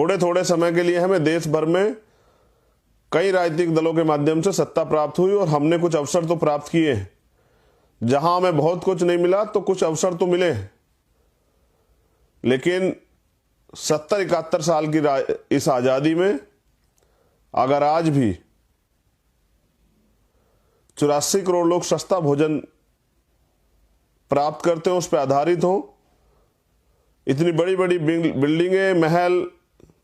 थोड़े थोड़े समय के लिए हमें देश भर में कई राजनीतिक दलों के माध्यम से सत्ता प्राप्त हुई और हमने कुछ अवसर तो प्राप्त किए हैं। जहां हमें बहुत कुछ नहीं मिला तो कुछ अवसर तो मिले, लेकिन 70-71 साल की इस आजादी में अगर आज भी 84 करोड़ लोग सस्ता भोजन प्राप्त करते हो, उस पर आधारित हो, इतनी बड़ी बड़ी बिल्डिंगें, महल,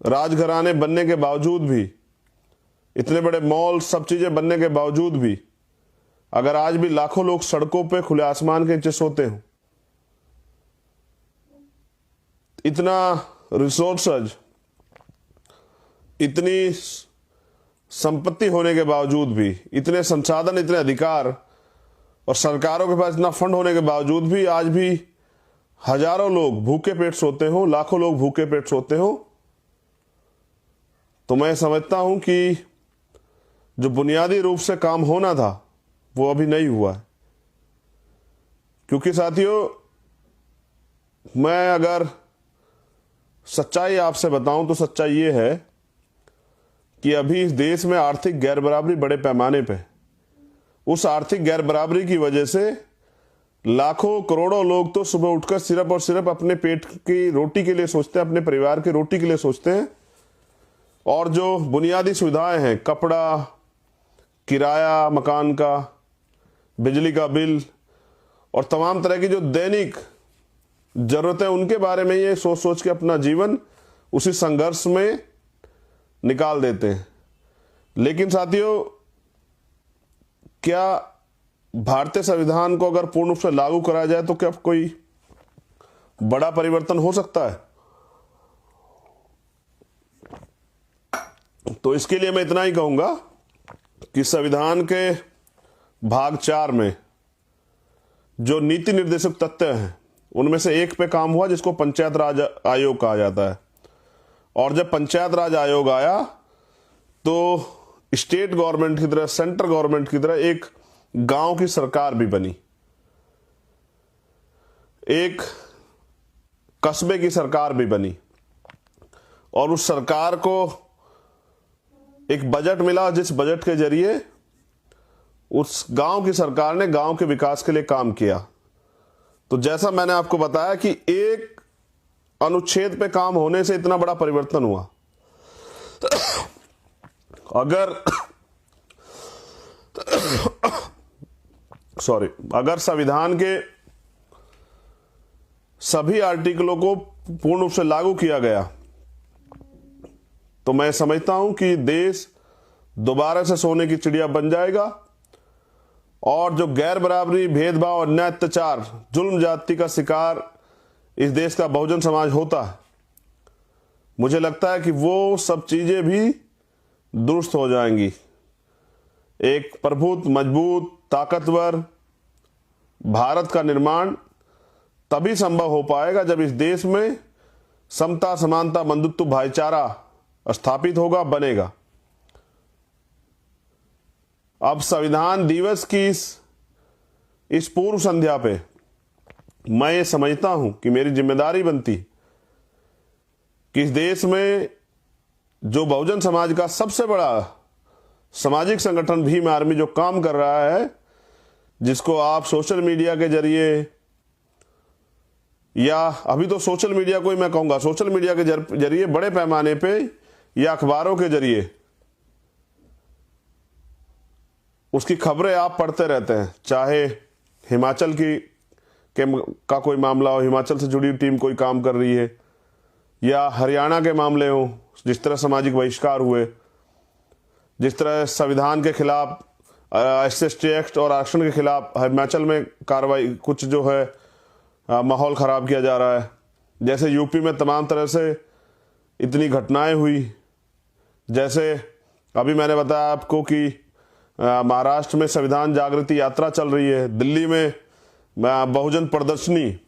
राजघराने बनने के बावजूद भी, इतने बड़े मॉल, सब चीजें बनने के बावजूद भी अगर आज भी लाखों लोग सड़कों पे खुले आसमान के नीचे सोते हो, इतना रिसोर्सेज, इतनी संपत्ति होने के बावजूद भी, इतने संसाधन, इतने अधिकार और सरकारों के पास इतना फंड होने के बावजूद भी आज भी हजारों लोग भूखे पेट सोते हो, लाखों लोग भूखे पेट सोते हो, तो मैं समझता हूं कि जो बुनियादी रूप से काम होना था वो अभी नहीं हुआ है। क्योंकि साथियों, मैं अगर सच्चाई आपसे बताऊं तो सच्चाई ये है कि अभी इस देश में आर्थिक गैर बराबरी बड़े पैमाने पे, उस आर्थिक गैर बराबरी की वजह से लाखों करोड़ों लोग तो सुबह उठकर सिर्फ और सिर्फ अपने पेट की रोटी के लिए सोचते हैं, अपने परिवार की रोटी के लिए सोचते हैं, और जो बुनियादी सुविधाएं हैं, कपड़ा, किराया मकान का, बिजली का बिल और तमाम तरह की जो दैनिक जरूरतें, उनके बारे में ये सोच सोच के अपना जीवन उसी संघर्ष में निकाल देते हैं। लेकिन साथियों, क्या भारतीय संविधान को अगर पूर्ण रूप से लागू कराया जाए तो क्या कोई बड़ा परिवर्तन हो सकता है? तो इसके लिए मैं इतना ही कहूंगा कि संविधान के भाग 4 में जो नीति निर्देशक तथ्य हैं उनमें से एक पे काम हुआ जिसको पंचायत राज आयोग कहा जाता है। और जब पंचायत राज आयोग आया तो स्टेट गवर्नमेंट की तरह, सेंट्रल गवर्नमेंट की तरह एक गांव की सरकार भी बनी, एक कस्बे की सरकार भी बनी, और उस सरकार को एक बजट मिला जिस बजट के जरिए उस गांव की सरकार ने गांव के विकास के लिए काम किया। तो जैसा मैंने आपको बताया कि एक अनुच्छेद पे काम होने से इतना बड़ा परिवर्तन हुआ। अगर संविधान के सभी आर्टिकलों को पूर्ण रूप से लागू किया गया तो मैं समझता हूं कि देश दोबारा से सोने की चिड़िया बन जाएगा, और जो गैर बराबरी, भेदभाव, अन्याय, अत्याचार, जुल्म जाति का शिकार इस देश का बहुजन समाज होता है, मुझे लगता है कि वो सब चीजें भी दुरुस्त हो जाएंगी। एक प्रभुत्व, मजबूत, ताकतवर भारत का निर्माण तभी संभव हो पाएगा जब इस देश में समता, समानता, बंधुत्व, भाईचारा स्थापित होगा, बनेगा। अब संविधान दिवस की इस पूर्व संध्या पे मैं ये समझता हूं कि मेरी जिम्मेदारी बनती कि इस देश में जो बहुजन समाज का सबसे बड़ा सामाजिक संगठन भीम आर्मी जो काम कर रहा है, जिसको आप सोशल मीडिया के जरिए, या अभी तो सोशल मीडिया को ही मैं कहूंगा, सोशल मीडिया के जरिए बड़े पैमाने पे या अखबारों के जरिए उसकी खबरें आप पढ़ते रहते हैं। चाहे हिमाचल का कोई मामला हो, हिमाचल से जुड़ी टीम कोई काम कर रही है, या हरियाणा के मामले हो, जिस तरह सामाजिक बहिष्कार हुए, जिस तरह संविधान के खिलाफ, SC/ST एक्ट और आरक्षण के खिलाफ हिमाचल में कार्रवाई, कुछ जो है माहौल खराब किया जा रहा है, जैसे यूपी में तमाम तरह से इतनी घटनाएं हुई, जैसे अभी मैंने बताया आपको कि महाराष्ट्र में संविधान जागृति यात्रा चल रही है, दिल्ली में बहुजन प्रदर्शनी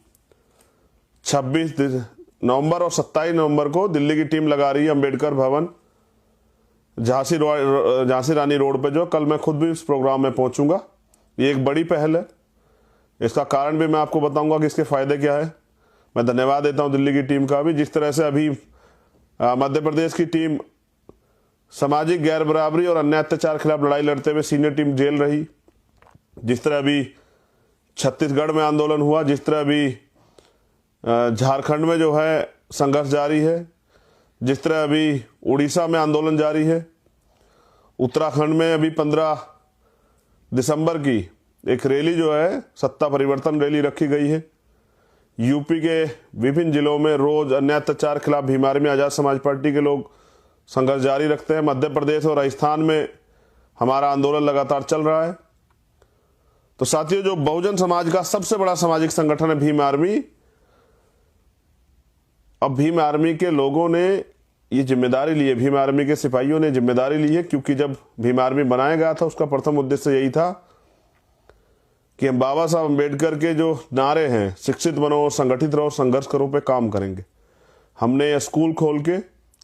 26 नवंबर और 27 नवंबर को दिल्ली की टीम लगा रही है अंबेडकर भवन, झांसी रानी रोड पे। जो कल मैं खुद भी इस प्रोग्राम में पहुंचूंगा। ये एक बड़ी पहल है, इसका कारण भी मैं आपको बताऊंगा कि इसके फायदे क्या है। मैं धन्यवाद देता हूं दिल्ली की टीम का भी, जिस तरह से अभी मध्य प्रदेश की टीम सामाजिक गैर बराबरी और अन्य अत्याचार खिलाफ लड़ाई लड़ते हुए सीनियर टीम जेल रही। जिस तरह अभी छत्तीसगढ़ में आंदोलन हुआ, जिस तरह अभी झारखंड में जो है संघर्ष जारी है, जिस तरह अभी उड़ीसा में आंदोलन जारी है, उत्तराखंड में अभी 15 दिसंबर की एक रैली जो है सत्ता परिवर्तन रैली रखी गई है। यूपी के विभिन्न जिलों में रोज अन्य अत्याचार खिलाफ भीम आर्मी आजाद समाज पार्टी के लोग संघर्ष जारी रखते हैं। मध्य प्रदेश और राजस्थान में हमारा आंदोलन लगातार चल रहा है। तो साथियों, जो बहुजन समाज का सबसे बड़ा सामाजिक संगठन है भीम आर्मी, अब भीम आर्मी के लोगों ने ये जिम्मेदारी ली है, भीम आर्मी के सिपाहियों ने जिम्मेदारी ली है, क्योंकि जब भीम आर्मी बनाया गया था उसका प्रथम उद्देश्य यही था कि हम बाबा साहब अम्बेडकर के जो नारे हैं, शिक्षित बनो, संगठित रहो, संघर्ष करो, पे काम करेंगे। हमने स्कूल खोल के,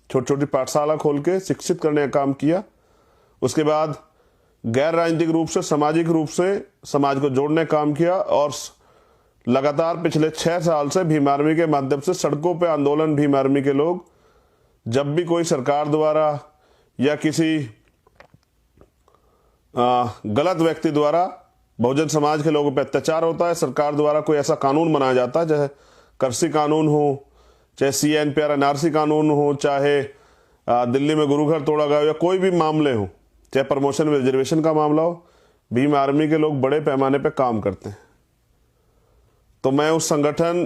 छोटी छोटी पाठशाला खोल के शिक्षित करने का काम किया। उसके बाद गैर राजनीतिक रूप से, सामाजिक रूप से समाज को जोड़ने का काम किया और लगातार पिछले 6 साल से भीम आर्मी के माध्यम से सड़कों पे आंदोलन, भीम आर्मी के लोग जब भी कोई सरकार द्वारा या किसी गलत व्यक्ति द्वारा बहुजन समाज के लोगों पे अत्याचार होता है, सरकार द्वारा कोई ऐसा कानून बनाया जाता है, चाहे कृषि कानून हो, चाहे CNPR NRC कानून हो, चाहे दिल्ली में गुरु घर तोड़ा गया हो, या कोई भी मामले हो, चाहे प्रमोशन रिजर्वेशन का मामला हो, भीम आर्मी के लोग बड़े पैमाने पे काम करते हैं। तो मैं उस संगठन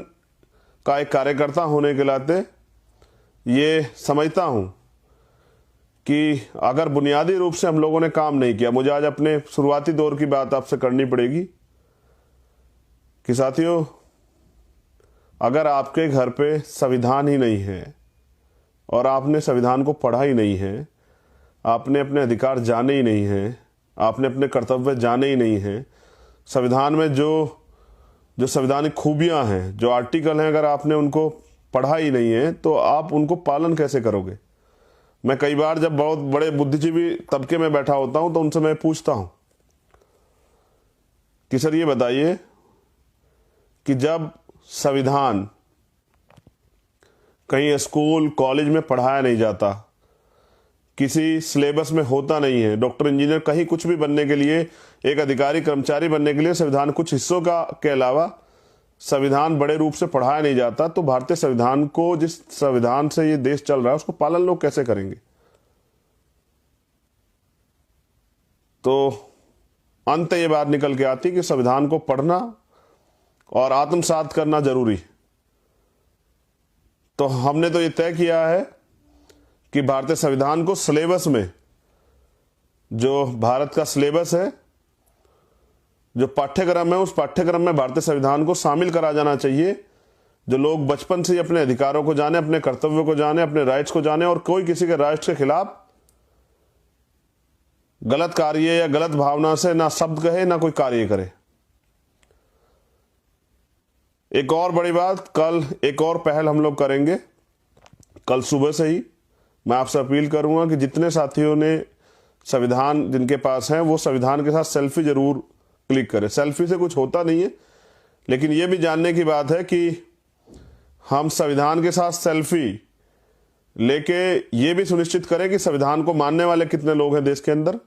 का एक कार्यकर्ता होने के नाते ये समझता हूं कि अगर बुनियादी रूप से हम लोगों ने काम नहीं किया, मुझे आज अपने शुरुआती दौर की बात आपसे करनी पड़ेगी कि साथियों, अगर आपके घर पे संविधान ही नहीं है और आपने संविधान को पढ़ा ही नहीं है, आपने अपने अधिकार जाने ही नहीं हैं, आपने अपने कर्तव्य जाने ही नहीं हैं, संविधान में जो संवैधानिक खूबियां हैं, जो आर्टिकल हैं, अगर आपने उनको पढ़ा ही नहीं है तो आप उनको पालन कैसे करोगे। मैं कई बार जब बहुत बड़े बुद्धिजीवी तबके में बैठा होता हूं तो उनसे मैं पूछता हूं कि सर ये बताइए कि जब संविधान कहीं स्कूल कॉलेज में पढ़ाया नहीं जाता, किसी सिलेबस में होता नहीं है, डॉक्टर इंजीनियर कहीं कुछ भी बनने के लिए, एक अधिकारी कर्मचारी बनने के लिए संविधान कुछ हिस्सों का के अलावा संविधान बड़े रूप से पढ़ाया नहीं जाता, तो भारतीय संविधान को, जिस संविधान से ये देश चल रहा है, उसको पालन लोग कैसे करेंगे। तो अंत ये बात निकल के आती कि संविधान को पढ़ना और आत्मसात करना जरूरी। तो हमने तो ये तय किया है कि भारतीय संविधान को सिलेबस में, जो भारत का सिलेबस है, जो पाठ्यक्रम है, उस पाठ्यक्रम में भारतीय संविधान को शामिल करा जाना चाहिए। जो लोग बचपन से ही अपने अधिकारों को जाने, अपने कर्तव्यों को जाने, अपने राइट्स को जाने और कोई किसी के राइट्स के खिलाफ गलत कार्य या गलत भावना से ना शब्द कहे ना कोई कार्य करे। एक और बड़ी बात, कल एक और पहल हम लोग करेंगे। कल सुबह से ही मैं आपसे अपील करूंगा कि जितने साथियों ने संविधान जिनके पास है, वो संविधान के साथ सेल्फी जरूर क्लिक करें। सेल्फी से कुछ होता नहीं है, लेकिन ये भी जानने की बात है कि हम संविधान के साथ सेल्फी लेके ये भी सुनिश्चित करें कि संविधान को मानने वाले कितने लोग हैं देश के अंदर,